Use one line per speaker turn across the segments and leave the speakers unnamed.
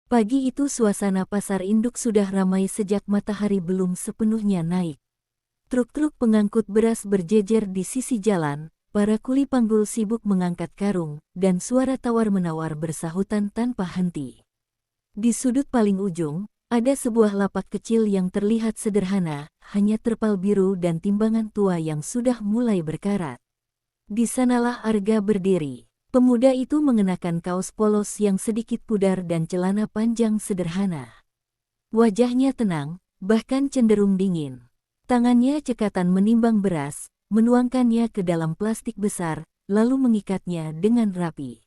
Pagi itu suasana pasar induk sudah ramai sejak matahari belum sepenuhnya naik. Truk-truk pengangkut beras berjejer di sisi jalan, para kuli panggul sibuk mengangkat karung, dan suara tawar-menawar bersahutan tanpa henti. Di sudut paling ujung, ada sebuah lapak kecil yang terlihat sederhana, hanya terpal biru dan timbangan tua yang sudah mulai berkarat. Di sanalah Arga berdiri. Pemuda itu mengenakan kaos polos yang sedikit pudar dan celana panjang sederhana. Wajahnya tenang, bahkan cenderung dingin. Tangannya cekatan menimbang beras, menuangkannya ke dalam plastik besar, lalu mengikatnya dengan rapi.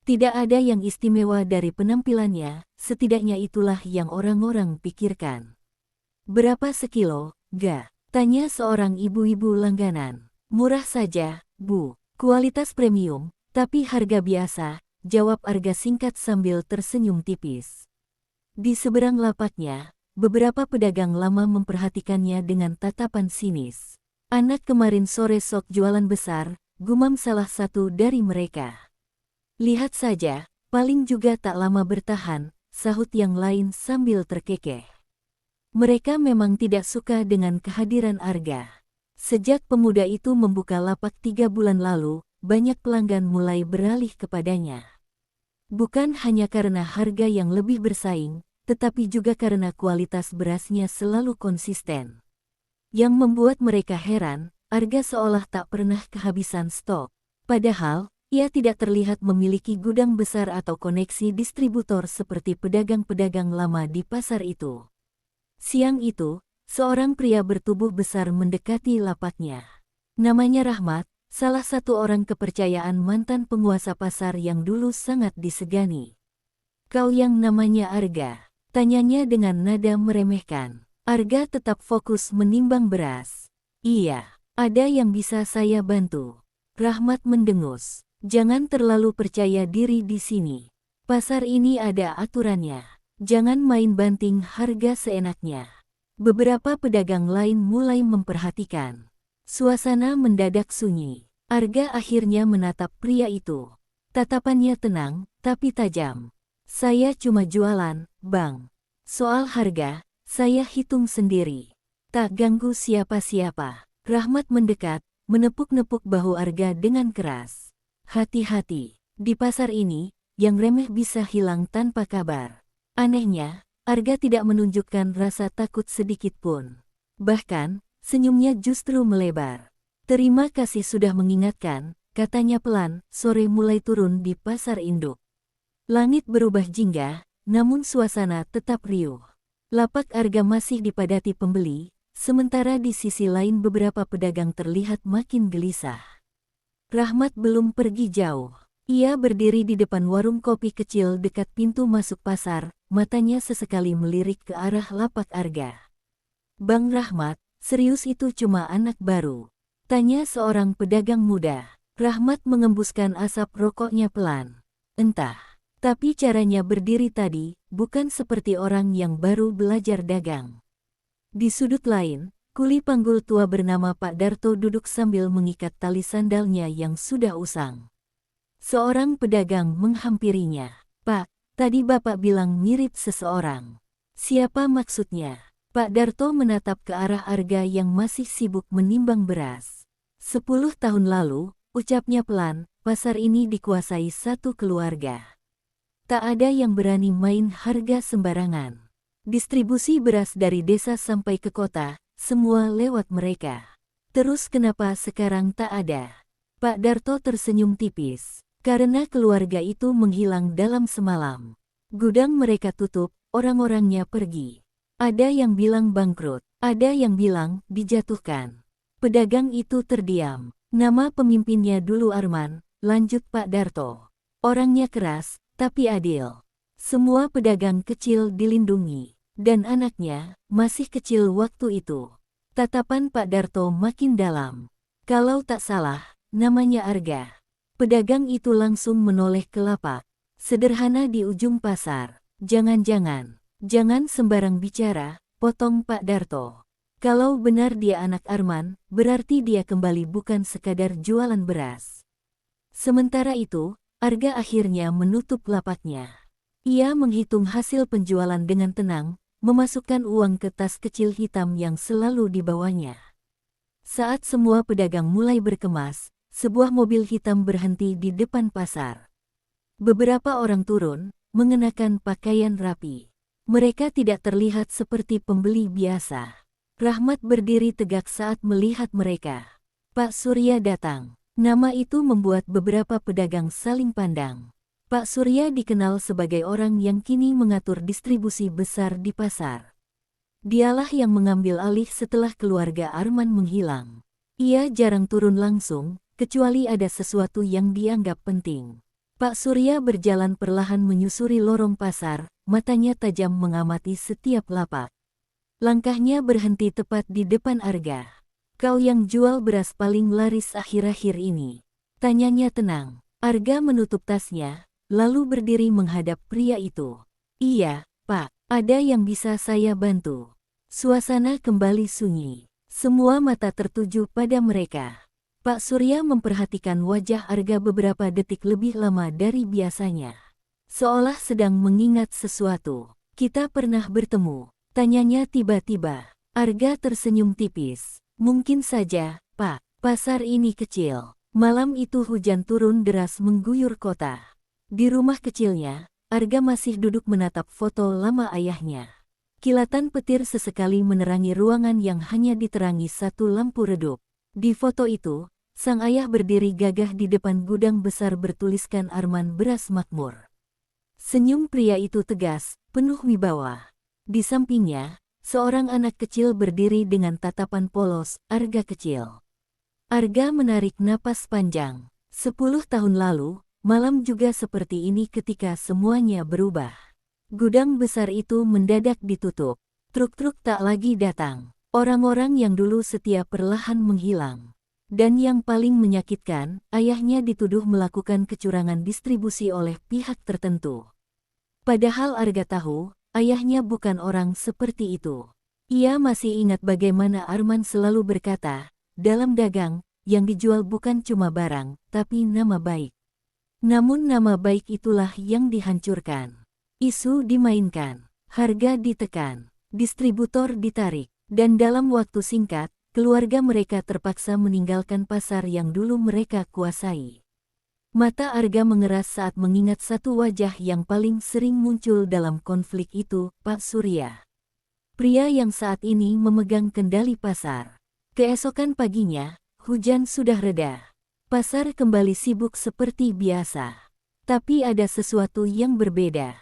Tidak ada yang istimewa dari penampilannya, setidaknya itulah yang orang-orang pikirkan. "Berapa sekilo, Ga?" tanya seorang ibu-ibu langganan. "Murah saja, Bu. Kualitas premium, tapi harga biasa," jawab Arga singkat sambil tersenyum tipis. Di seberang lapaknya, beberapa pedagang lama memperhatikannya dengan tatapan sinis. "Anak kemarin sore sok jualan besar," gumam salah satu dari mereka. "Lihat saja, paling juga tak lama bertahan," sahut yang lain sambil terkekeh. Mereka memang tidak suka dengan kehadiran Arga. Sejak pemuda itu membuka lapak 3 bulan lalu, banyak pelanggan mulai beralih kepadanya. Bukan hanya karena harga yang lebih bersaing, tetapi juga karena kualitas berasnya selalu konsisten. Yang membuat mereka heran, Arga seolah tak pernah kehabisan stok. Padahal, ia tidak terlihat memiliki gudang besar atau koneksi distributor seperti pedagang-pedagang lama di pasar itu. Siang itu, seorang pria bertubuh besar mendekati lapaknya. Namanya Rahmat, salah satu orang kepercayaan mantan penguasa pasar yang dulu sangat disegani. "Kau yang namanya Arga?" tanyanya dengan nada meremehkan. Arga tetap fokus menimbang beras. "Iya, ada yang bisa saya bantu?" Rahmat mendengus. "Jangan terlalu percaya diri di sini. Pasar ini ada aturannya. Jangan main banting harga seenaknya." Beberapa pedagang lain mulai memperhatikan. Suasana mendadak sunyi. Arga akhirnya menatap pria itu. Tatapannya tenang, tapi tajam. "Saya cuma jualan, Bang. Soal harga, saya hitung sendiri. Tak ganggu siapa-siapa." Rahmat mendekat, menepuk-nepuk bahu Arga dengan keras. "Hati-hati, di pasar ini, yang remeh bisa hilang tanpa kabar." Anehnya, Arga tidak menunjukkan rasa takut sedikit pun. Bahkan, senyumnya justru melebar. "Terima kasih sudah mengingatkan," katanya pelan. Sore mulai turun di pasar induk. Langit berubah jingga, namun suasana tetap riuh. Lapak Arga masih dipadati pembeli, sementara di sisi lain beberapa pedagang terlihat makin gelisah. Rahmat belum pergi jauh. Ia berdiri di depan warung kopi kecil dekat pintu masuk pasar, matanya sesekali melirik ke arah lapak Arga. "Bang Rahmat, serius itu cuma anak baru?" tanya seorang pedagang muda. Rahmat mengembuskan asap rokoknya pelan. "Entah. Tapi caranya berdiri tadi, bukan seperti orang yang baru belajar dagang." Di sudut lain, kuli panggul tua bernama Pak Darto duduk sambil mengikat tali sandalnya yang sudah usang. Seorang pedagang menghampirinya. "Pak, tadi Bapak bilang mirip seseorang. Siapa maksudnya?" Pak Darto menatap ke arah Arga yang masih sibuk menimbang beras. "10 tahun lalu," ucapnya pelan, "pasar ini dikuasai satu keluarga. Tak ada yang berani main harga sembarangan. Distribusi beras dari desa sampai ke kota, semua lewat mereka. Terus kenapa sekarang tak ada?" Pak Darto tersenyum tipis. "Karena keluarga itu menghilang dalam semalam. Gudang mereka tutup, orang-orangnya pergi. Ada yang bilang bangkrut, ada yang bilang dijatuhkan." Pedagang itu terdiam. "Nama pemimpinnya dulu Arman," lanjut Pak Darto. "Orangnya keras, tapi adil. Semua pedagang kecil dilindungi. Dan anaknya, masih kecil waktu itu." Tatapan Pak Darto makin dalam. "Kalau tak salah, namanya Arga." Pedagang itu langsung menoleh ke lapak sederhana di ujung pasar. Jangan sembarang bicara," potong Pak Darto. "Kalau benar dia anak Arman, berarti dia kembali bukan sekadar jualan beras." Sementara itu, Arga akhirnya menutup lapaknya. Ia menghitung hasil penjualan dengan tenang, memasukkan uang ke tas kecil hitam yang selalu dibawanya. Saat semua pedagang mulai berkemas, sebuah mobil hitam berhenti di depan pasar. Beberapa orang turun, mengenakan pakaian rapi. Mereka tidak terlihat seperti pembeli biasa. Rahmat berdiri tegak saat melihat mereka. Pak Surya datang. Nama itu membuat beberapa pedagang saling pandang. Pak Surya dikenal sebagai orang yang kini mengatur distribusi besar di pasar. Dialah yang mengambil alih setelah keluarga Arman menghilang. Ia jarang turun langsung, kecuali ada sesuatu yang dianggap penting. Pak Surya berjalan perlahan menyusuri lorong pasar, matanya tajam mengamati setiap lapak. Langkahnya berhenti tepat di depan Arga. "Kau yang jual beras paling laris akhir-akhir ini?" tanyanya tenang. Arga menutup tasnya, lalu berdiri menghadap pria itu. "Iya, Pak, ada yang bisa saya bantu?" Suasana kembali sunyi. Semua mata tertuju pada mereka. Pak Surya memperhatikan wajah Arga beberapa detik lebih lama dari biasanya. Seolah sedang mengingat sesuatu. "Kita pernah bertemu?" tanyanya tiba-tiba. Arga tersenyum tipis. "Mungkin saja, Pak. Pasar ini kecil. Malam itu hujan turun deras mengguyur kota." Di rumah kecilnya, Arga masih duduk menatap foto lama ayahnya. Kilatan petir sesekali menerangi ruangan yang hanya diterangi satu lampu redup. Di foto itu, sang ayah berdiri gagah di depan gudang besar bertuliskan Arman Beras Makmur. Senyum pria itu tegas, penuh wibawa. Di sampingnya, seorang anak kecil berdiri dengan tatapan polos, Arga kecil. Arga menarik napas panjang. 10 tahun lalu, malam juga seperti ini ketika semuanya berubah. Gudang besar itu mendadak ditutup. Truk-truk tak lagi datang. Orang-orang yang dulu setia perlahan menghilang. Dan yang paling menyakitkan, ayahnya dituduh melakukan kecurangan distribusi oleh pihak tertentu. Padahal Arga tahu, ayahnya bukan orang seperti itu. Ia masih ingat bagaimana Arman selalu berkata, dalam dagang, yang dijual bukan cuma barang, tapi nama baik. Namun nama baik itulah yang dihancurkan. Isu dimainkan, harga ditekan, distributor ditarik, dan dalam waktu singkat, keluarga mereka terpaksa meninggalkan pasar yang dulu mereka kuasai. Mata Arga mengeras saat mengingat satu wajah yang paling sering muncul dalam konflik itu, Pak Surya. Pria yang saat ini memegang kendali pasar. Keesokan paginya, hujan sudah reda. Pasar kembali sibuk seperti biasa. Tapi ada sesuatu yang berbeda.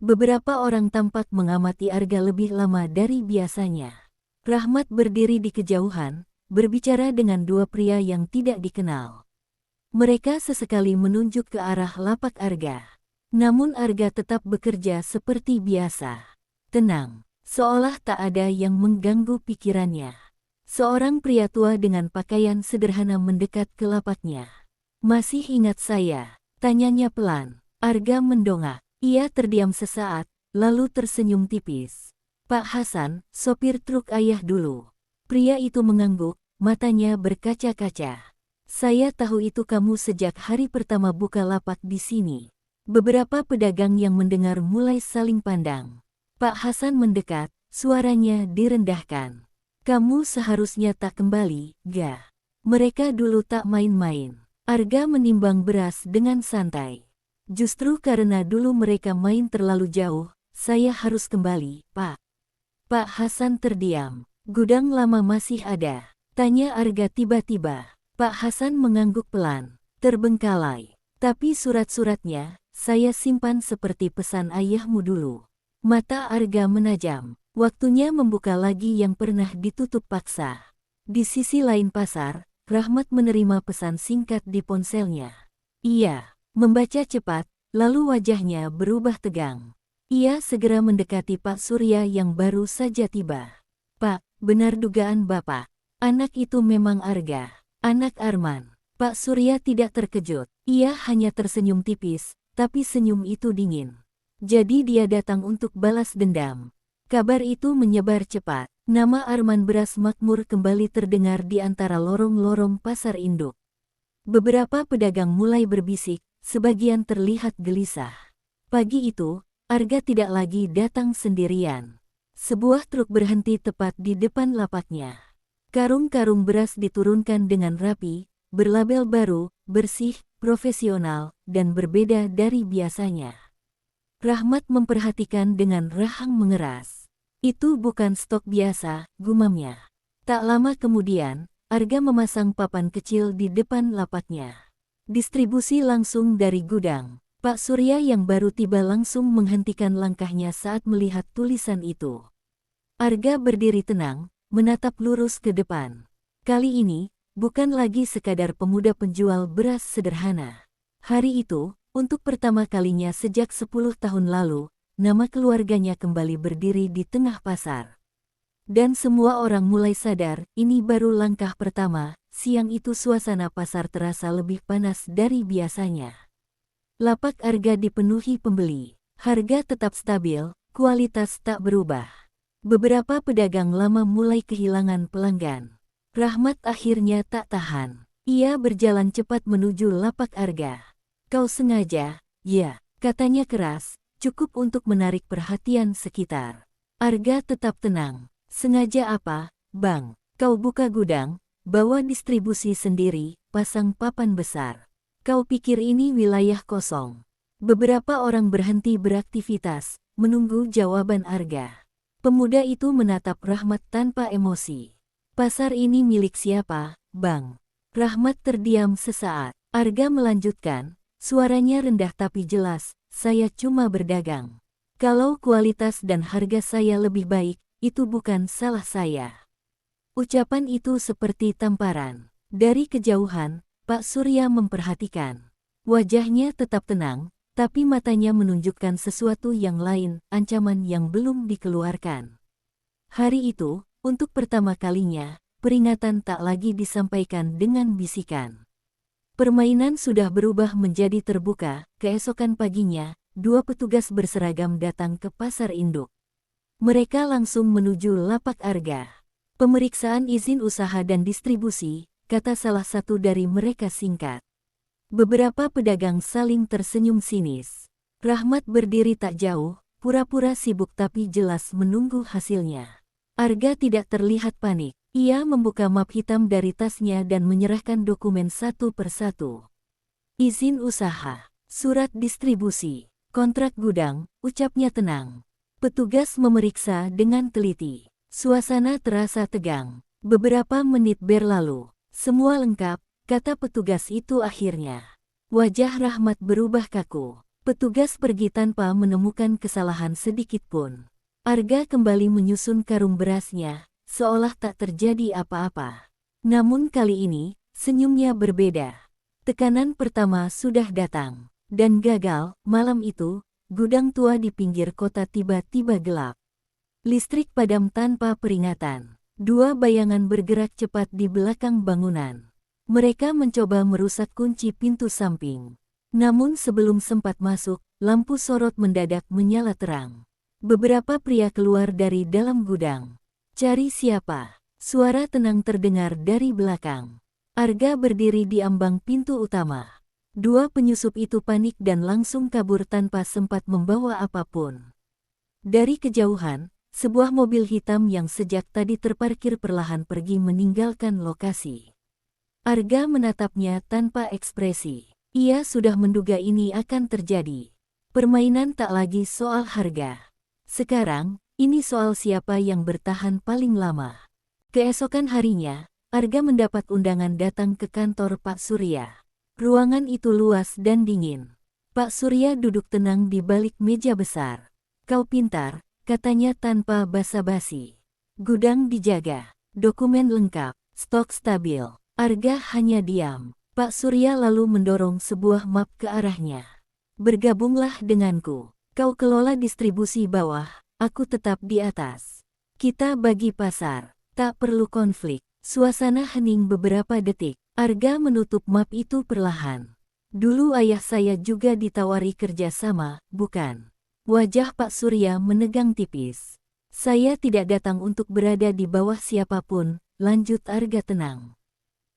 Beberapa orang tampak mengamati Arga lebih lama dari biasanya. Rahmat berdiri di kejauhan, berbicara dengan dua pria yang tidak dikenal. Mereka sesekali menunjuk ke arah lapak Arga. Namun Arga tetap bekerja seperti biasa. Tenang, seolah tak ada yang mengganggu pikirannya. Seorang pria tua dengan pakaian sederhana mendekat ke lapaknya. "Masih ingat saya?" tanyanya pelan. Arga mendongak. Ia terdiam sesaat, lalu tersenyum tipis. "Pak Hasan, sopir truk ayah dulu." Pria itu mengangguk, matanya berkaca-kaca. "Saya tahu itu kamu sejak hari pertama buka lapak di sini." Beberapa pedagang yang mendengar mulai saling pandang. Pak Hasan mendekat, suaranya direndahkan. "Kamu seharusnya tak kembali, Ga. Mereka dulu tak main-main." Arga menimbang beras dengan santai. "Justru karena dulu mereka main terlalu jauh, saya harus kembali, Pak." Pak Hasan terdiam. "Gudang lama masih ada?" tanya Arga tiba-tiba. Pak Hasan mengangguk pelan, terbengkalai. "Tapi surat-suratnya, saya simpan seperti pesan ayahmu dulu." Mata Arga menajam. Waktunya membuka lagi yang pernah ditutup paksa. Di sisi lain pasar, Rahmat menerima pesan singkat di ponselnya. Ia membaca cepat, lalu wajahnya berubah tegang. Ia segera mendekati Pak Surya yang baru saja tiba. "Pak, benar dugaan Bapak. Anak itu memang Arga, anak Arman." Pak Surya tidak terkejut. Ia hanya tersenyum tipis, tapi senyum itu dingin. Jadi dia datang untuk balas dendam. Kabar itu menyebar cepat. Nama Arman Beras Makmur kembali terdengar di antara lorong-lorong pasar induk. Beberapa pedagang mulai berbisik, sebagian terlihat gelisah. Pagi itu, Arga tidak lagi datang sendirian. Sebuah truk berhenti tepat di depan lapaknya. Karung-karung beras diturunkan dengan rapi, berlabel baru, bersih, profesional, dan berbeda dari biasanya. Rahmat memperhatikan dengan rahang mengeras. Itu bukan stok biasa, gumamnya. Tak lama kemudian, Arga memasang papan kecil di depan lapaknya. Distribusi langsung dari gudang. Pak Surya yang baru tiba langsung menghentikan langkahnya saat melihat tulisan itu. Arga berdiri tenang, menatap lurus ke depan. Kali ini, bukan lagi sekadar pemuda penjual beras sederhana. Hari itu, untuk pertama kalinya sejak 10 tahun lalu, nama keluarganya kembali berdiri di tengah pasar. Dan semua orang mulai sadar, ini baru langkah pertama. Siang itu suasana pasar terasa lebih panas dari biasanya. Lapak Arga dipenuhi pembeli. Harga tetap stabil, kualitas tak berubah. Beberapa pedagang lama mulai kehilangan pelanggan. Rahmat akhirnya tak tahan. Ia berjalan cepat menuju lapak Arga. Kau sengaja, ya, katanya keras, cukup untuk menarik perhatian sekitar. Arga tetap tenang. Sengaja apa, Bang? Kau buka gudang, bawa distribusi sendiri, pasang papan besar. Kau pikir ini wilayah kosong? Beberapa orang berhenti beraktivitas, menunggu jawaban Arga. Pemuda itu menatap Rahmat tanpa emosi. Pasar ini milik siapa, Bang? Rahmat terdiam sesaat. Arga melanjutkan, suaranya rendah tapi jelas, saya cuma berdagang. Kalau kualitas dan harga saya lebih baik, itu bukan salah saya. Ucapan itu seperti tamparan. Dari kejauhan, Pak Surya memperhatikan. Wajahnya tetap tenang, tapi matanya menunjukkan sesuatu yang lain, ancaman yang belum dikeluarkan. Hari itu, untuk pertama kalinya, peringatan tak lagi disampaikan dengan bisikan. Permainan sudah berubah menjadi terbuka. Keesokan paginya, dua petugas berseragam datang ke pasar induk. Mereka langsung menuju lapak Arga. Pemeriksaan izin usaha dan distribusi, kata salah satu dari mereka singkat. Beberapa pedagang saling tersenyum sinis. Rahmat berdiri tak jauh, pura-pura sibuk tapi jelas menunggu hasilnya. Arga tidak terlihat panik. Ia membuka map hitam dari tasnya dan menyerahkan dokumen satu persatu. Izin usaha, surat distribusi, kontrak gudang, ucapnya tenang. Petugas memeriksa dengan teliti. Suasana terasa tegang. Beberapa menit berlalu. Semua lengkap, kata petugas itu akhirnya. Wajah Rahmat berubah kaku. Petugas pergi tanpa menemukan kesalahan sedikit pun. Arga kembali menyusun karung berasnya, seolah tak terjadi apa-apa. Namun kali ini, senyumnya berbeda. Tekanan pertama sudah datang. Dan gagal. Malam itu, gudang tua di pinggir kota tiba-tiba gelap. Listrik padam tanpa peringatan. Dua bayangan bergerak cepat di belakang bangunan. Mereka mencoba merusak kunci pintu samping. Namun sebelum sempat masuk, lampu sorot mendadak menyala terang. Beberapa pria keluar dari dalam gudang. Cari siapa? Suara tenang terdengar dari belakang. Arga berdiri di ambang pintu utama. Dua penyusup itu panik dan langsung kabur tanpa sempat membawa apapun. Dari kejauhan, sebuah mobil hitam yang sejak tadi terparkir perlahan pergi meninggalkan lokasi. Arga menatapnya tanpa ekspresi. Ia sudah menduga ini akan terjadi. Permainan tak lagi soal harga. Sekarang, ini soal siapa yang bertahan paling lama. Keesokan harinya, Arga mendapat undangan datang ke kantor Pak Surya. Ruangan itu luas dan dingin. Pak Surya duduk tenang di balik meja besar. Kau pintar, katanya tanpa basa-basi. Gudang dijaga, dokumen lengkap, stok stabil. Arga hanya diam. Pak Surya lalu mendorong sebuah map ke arahnya. Bergabunglah denganku. Kau kelola distribusi bawah, aku tetap di atas. Kita bagi pasar, tak perlu konflik. Suasana hening beberapa detik. Arga menutup map itu perlahan. Dulu ayah saya juga ditawari kerja sama, bukan? Wajah Pak Surya menegang tipis. Saya tidak datang untuk berada di bawah siapapun, lanjut Arga tenang.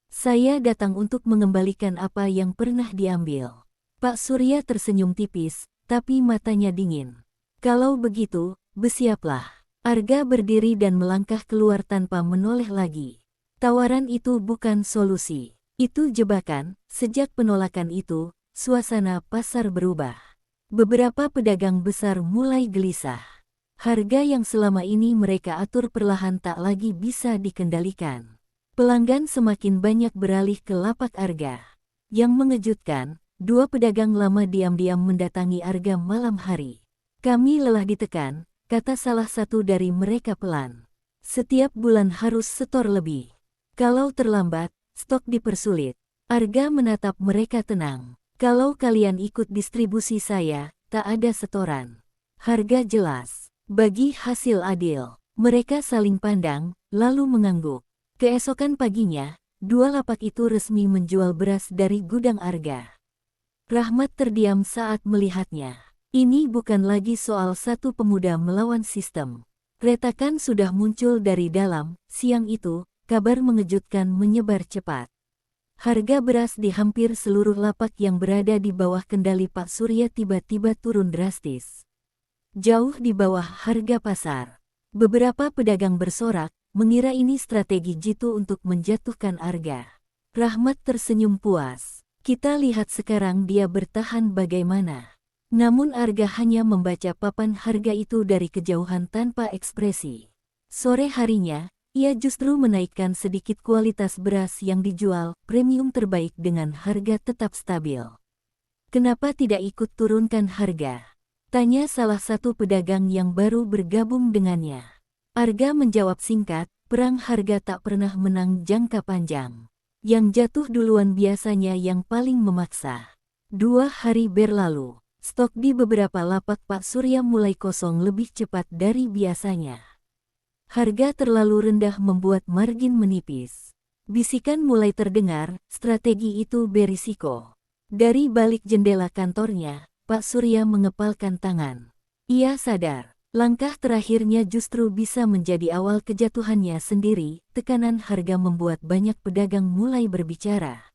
Saya datang untuk mengembalikan apa yang pernah diambil. Pak Surya tersenyum tipis, tapi matanya dingin. Kalau begitu, bersiaplah. Arga berdiri dan melangkah keluar tanpa menoleh lagi. Tawaran itu bukan solusi. Itu jebakan. Sejak penolakan itu, suasana pasar berubah. Beberapa pedagang besar mulai gelisah. Harga yang selama ini mereka atur perlahan tak lagi bisa dikendalikan. Pelanggan semakin banyak beralih ke lapak Arga. Yang mengejutkan, dua pedagang lama diam-diam mendatangi Arga malam hari. Kami lelah ditekan, kata salah satu dari mereka pelan. Setiap bulan harus setor lebih. Kalau terlambat, stok dipersulit. Arga menatap mereka tenang. Kalau kalian ikut distribusi saya, tak ada setoran. Harga jelas. Bagi hasil adil. Mereka saling pandang, lalu mengangguk. Keesokan paginya, dua lapak itu resmi menjual beras dari gudang Arga. Rahmat terdiam saat melihatnya. Ini bukan lagi soal satu pemuda melawan sistem. Retakan sudah muncul dari dalam. Siang itu, kabar mengejutkan menyebar cepat. Harga beras di hampir seluruh lapak yang berada di bawah kendali Pak Surya tiba-tiba turun drastis. Jauh di bawah harga pasar. Beberapa pedagang bersorak, mengira ini strategi jitu untuk menjatuhkan Arga. Rahmat tersenyum puas. Kita lihat sekarang dia bertahan bagaimana. Namun Arga hanya membaca papan harga itu dari kejauhan tanpa ekspresi. Sore harinya, ia justru menaikkan sedikit kualitas beras yang dijual, premium terbaik dengan harga tetap stabil. Kenapa tidak ikut turunkan harga? Tanya salah satu pedagang yang baru bergabung dengannya. Arga menjawab singkat, perang harga tak pernah menang jangka panjang. Yang jatuh duluan biasanya yang paling memaksa. 2 hari berlalu, stok di beberapa lapak Pak Surya mulai kosong lebih cepat dari biasanya. Harga terlalu rendah membuat margin menipis. Bisikan mulai terdengar, strategi itu berisiko. Dari balik jendela kantornya, Pak Surya mengepalkan tangan. Ia sadar, langkah terakhirnya justru bisa menjadi awal kejatuhannya sendiri. Tekanan harga membuat banyak pedagang mulai berbicara.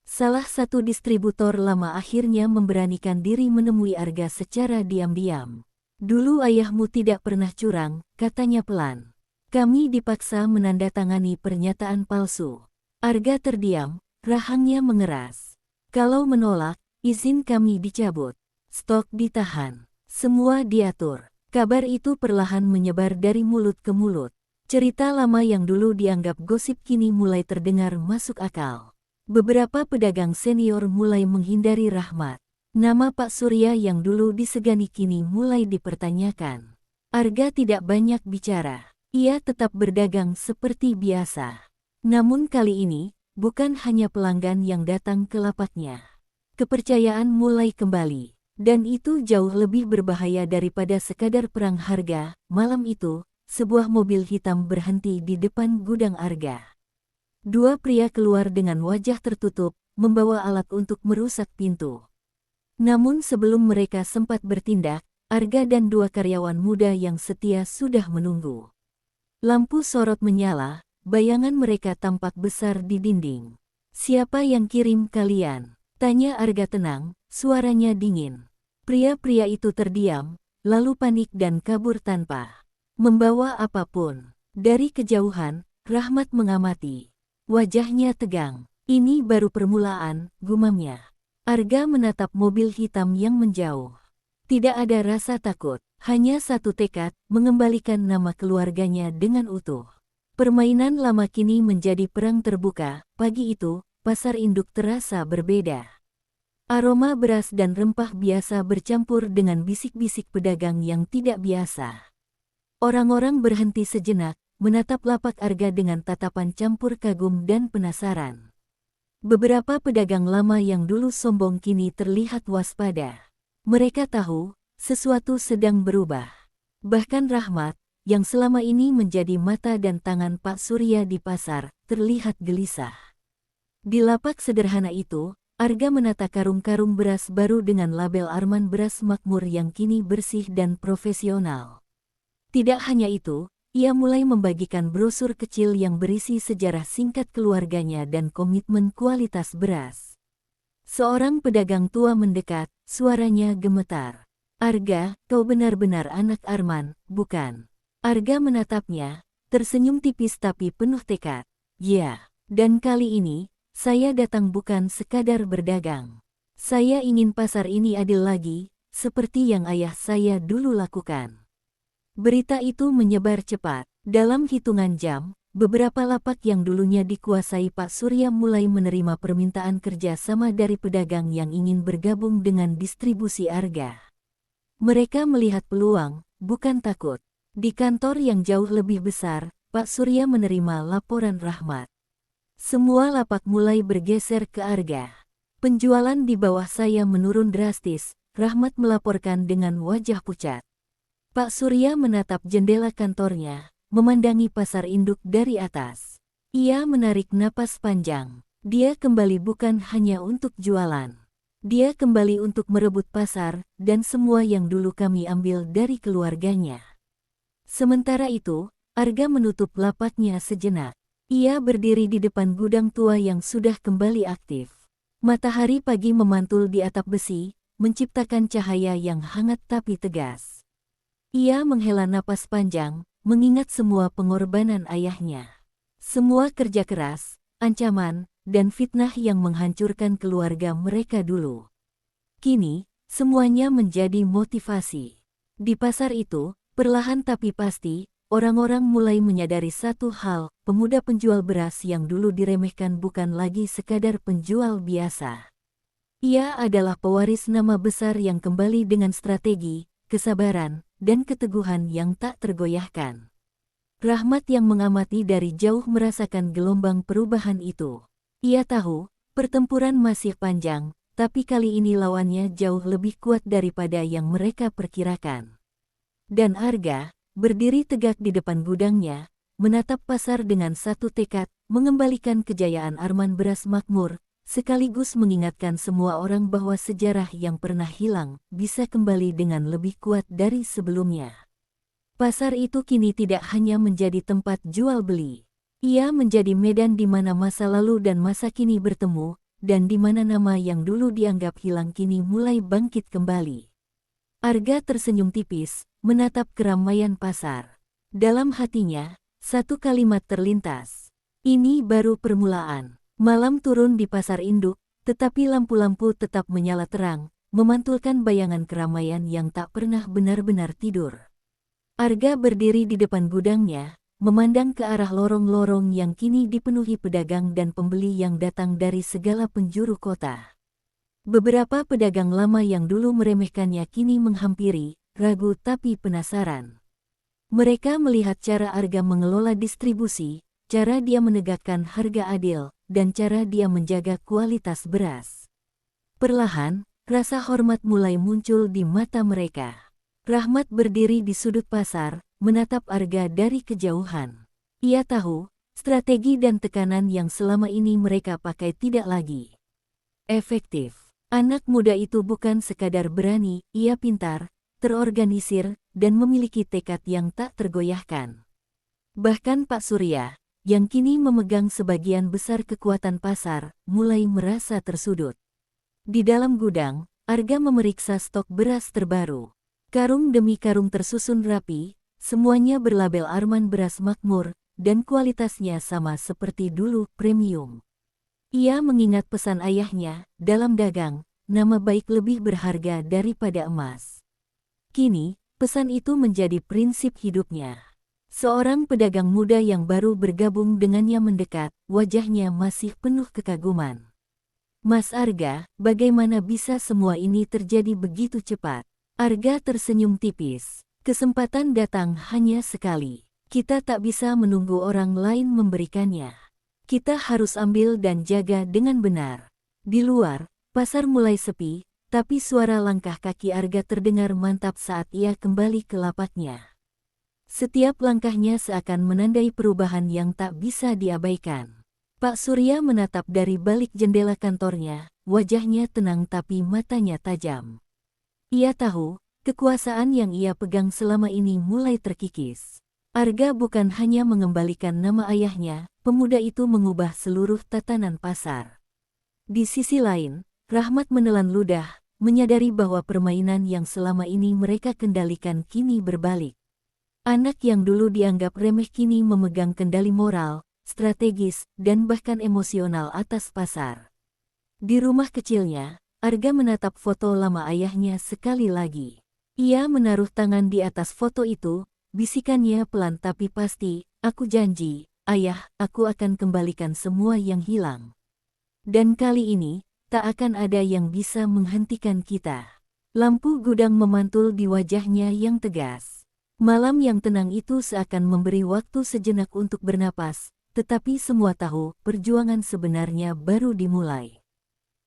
Salah satu distributor lama akhirnya memberanikan diri menemui Arga secara diam-diam. Dulu ayahmu tidak pernah curang, katanya pelan. Kami dipaksa menandatangani pernyataan palsu. Arga terdiam, rahangnya mengeras. Kalau menolak, izin kami dicabut. Stok ditahan. Semua diatur. Kabar itu perlahan menyebar dari mulut ke mulut. Cerita lama yang dulu dianggap gosip kini mulai terdengar masuk akal. Beberapa pedagang senior mulai menghindari Rahmat. Nama Pak Surya yang dulu disegani kini mulai dipertanyakan. Arga tidak banyak bicara. Ia tetap berdagang seperti biasa. Namun kali ini, bukan hanya pelanggan yang datang ke lapaknya. Kepercayaan mulai kembali. Dan itu jauh lebih berbahaya daripada sekadar perang harga. Malam itu, sebuah mobil hitam berhenti di depan gudang Arga. Dua pria keluar dengan wajah tertutup, membawa alat untuk merusak pintu. Namun sebelum mereka sempat bertindak, Arga dan dua karyawan muda yang setia sudah menunggu. Lampu sorot menyala, bayangan mereka tampak besar di dinding. Siapa yang kirim kalian? Tanya Arga tenang, suaranya dingin. Pria-pria itu terdiam, lalu panik dan kabur tanpa membawa apapun. Dari kejauhan, Rahmat mengamati. Wajahnya tegang. Ini baru permulaan, gumamnya. Arga menatap mobil hitam yang menjauh. Tidak ada rasa takut, hanya satu tekad, mengembalikan nama keluarganya dengan utuh. Permainan lama kini menjadi perang terbuka. Pagi itu, pasar induk terasa berbeda. Aroma beras dan rempah biasa bercampur dengan bisik-bisik pedagang yang tidak biasa. Orang-orang berhenti sejenak, menatap lapak Arga dengan tatapan campur kagum dan penasaran. Beberapa pedagang lama yang dulu sombong kini terlihat waspada. Mereka tahu, sesuatu sedang berubah. Bahkan Rahmat, yang selama ini menjadi mata dan tangan Pak Surya di pasar, terlihat gelisah. Di lapak sederhana itu, Arga menata karung-karung beras baru dengan label Arman Beras Makmur yang kini bersih dan profesional. Tidak hanya itu, ia mulai membagikan brosur kecil yang berisi sejarah singkat keluarganya dan komitmen kualitas beras. Seorang pedagang tua mendekat, suaranya gemetar. Arga, kau benar-benar anak Arman, bukan? Arga menatapnya, tersenyum tipis tapi penuh tekad. Ya, dan kali ini, saya datang bukan sekadar berdagang. Saya ingin pasar ini adil lagi, seperti yang ayah saya dulu lakukan. Berita itu menyebar cepat. Dalam hitungan jam, beberapa lapak yang dulunya dikuasai Pak Surya mulai menerima permintaan kerja sama dari pedagang yang ingin bergabung dengan distribusi Arga. Mereka melihat peluang, bukan takut. Di kantor yang jauh lebih besar, Pak Surya menerima laporan Rahmat. Semua lapak mulai bergeser ke Arga. Penjualan di bawah saya menurun drastis, Rahmat melaporkan dengan wajah pucat. Pak Surya menatap jendela kantornya, memandangi pasar induk dari atas. Ia menarik napas panjang. Dia kembali bukan hanya untuk jualan. Dia kembali untuk merebut pasar dan semua yang dulu kami ambil dari keluarganya. Sementara itu, Arga menutup lapaknya sejenak. Ia berdiri di depan gudang tua yang sudah kembali aktif. Matahari pagi memantul di atap besi, menciptakan cahaya yang hangat tapi tegas. Ia menghela napas panjang, mengingat semua pengorbanan ayahnya. Semua kerja keras, ancaman, dan fitnah yang menghancurkan keluarga mereka dulu. Kini, semuanya menjadi motivasi. Di pasar itu, perlahan tapi pasti, orang-orang mulai menyadari satu hal, pemuda penjual beras yang dulu diremehkan bukan lagi sekadar penjual biasa. Ia adalah pewaris nama besar yang kembali dengan strategi, kesabaran, dan keteguhan yang tak tergoyahkan. Rahmat yang mengamati dari jauh merasakan gelombang perubahan itu. Ia tahu, pertempuran masih panjang, tapi kali ini lawannya jauh lebih kuat daripada yang mereka perkirakan. Dan Arga, berdiri tegak di depan gudangnya, menatap pasar dengan satu tekad, mengembalikan kejayaan Arman Beras Makmur, sekaligus mengingatkan semua orang bahwa sejarah yang pernah hilang bisa kembali dengan lebih kuat dari sebelumnya. Pasar itu kini tidak hanya menjadi tempat jual beli. Ia menjadi medan di mana masa lalu dan masa kini bertemu, dan di mana nama yang dulu dianggap hilang kini mulai bangkit kembali. Arga tersenyum tipis, menatap keramaian pasar. Dalam hatinya, satu kalimat terlintas. Ini baru permulaan. Malam turun di pasar induk, tetapi lampu-lampu tetap menyala terang, memantulkan bayangan keramaian yang tak pernah benar-benar tidur. Arga berdiri di depan gudangnya, memandang ke arah lorong-lorong yang kini dipenuhi pedagang dan pembeli yang datang dari segala penjuru kota. Beberapa pedagang lama yang dulu meremehkannya kini menghampiri, ragu tapi penasaran. Mereka melihat cara Arga mengelola distribusi, cara dia menegakkan harga adil, dan cara dia menjaga kualitas beras. Perlahan, rasa hormat mulai muncul di mata mereka. Rahmat berdiri di sudut pasar, menatap Arga dari kejauhan. Ia tahu, strategi dan tekanan yang selama ini mereka pakai tidak lagi efektif. Anak muda itu bukan sekadar berani, ia pintar, terorganisir, dan memiliki tekad yang tak tergoyahkan. Bahkan Pak Surya, yang kini memegang sebagian besar kekuatan pasar, mulai merasa tersudut. Di dalam gudang, Arga memeriksa stok beras terbaru. Karung demi karung tersusun rapi, semuanya berlabel Arman Beras Makmur, dan kualitasnya sama seperti dulu, premium. Ia mengingat pesan ayahnya, dalam dagang, nama baik lebih berharga daripada emas. Kini, pesan itu menjadi prinsip hidupnya. Seorang pedagang muda yang baru bergabung dengannya mendekat, wajahnya masih penuh kekaguman. Mas Arga, bagaimana bisa semua ini terjadi begitu cepat? Arga tersenyum tipis. Kesempatan datang hanya sekali. Kita tak bisa menunggu orang lain memberikannya. Kita harus ambil dan jaga dengan benar. Di luar, pasar mulai sepi, tapi suara langkah kaki Arga terdengar mantap saat ia kembali ke lapaknya. Setiap langkahnya seakan menandai perubahan yang tak bisa diabaikan. Pak Surya menatap dari balik jendela kantornya, wajahnya tenang tapi matanya tajam. Ia tahu, kekuasaan yang ia pegang selama ini mulai terkikis. Arga bukan hanya mengembalikan nama ayahnya, pemuda itu mengubah seluruh tatanan pasar. Di sisi lain, Rahmat menelan ludah, menyadari bahwa permainan yang selama ini mereka kendalikan kini berbalik. Anak yang dulu dianggap remeh kini memegang kendali moral, strategis, dan bahkan emosional atas pasar. Di rumah kecilnya, Arga menatap foto lama ayahnya sekali lagi. Ia menaruh tangan di atas foto itu, bisikannya pelan tapi pasti, "Aku janji, Ayah, aku akan kembalikan semua yang hilang. Dan kali ini, tak akan ada yang bisa menghentikan kita." Lampu gudang memantul di wajahnya yang tegas. Malam yang tenang itu seakan memberi waktu sejenak untuk bernapas, tetapi semua tahu perjuangan sebenarnya baru dimulai.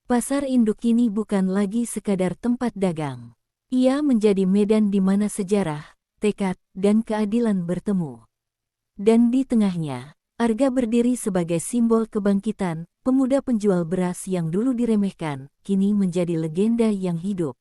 Pasar induk kini bukan lagi sekadar tempat dagang. Ia menjadi medan di mana sejarah, tekad, dan keadilan bertemu. Dan di tengahnya, Arga berdiri sebagai simbol kebangkitan, pemuda penjual beras yang dulu diremehkan, kini menjadi legenda yang hidup.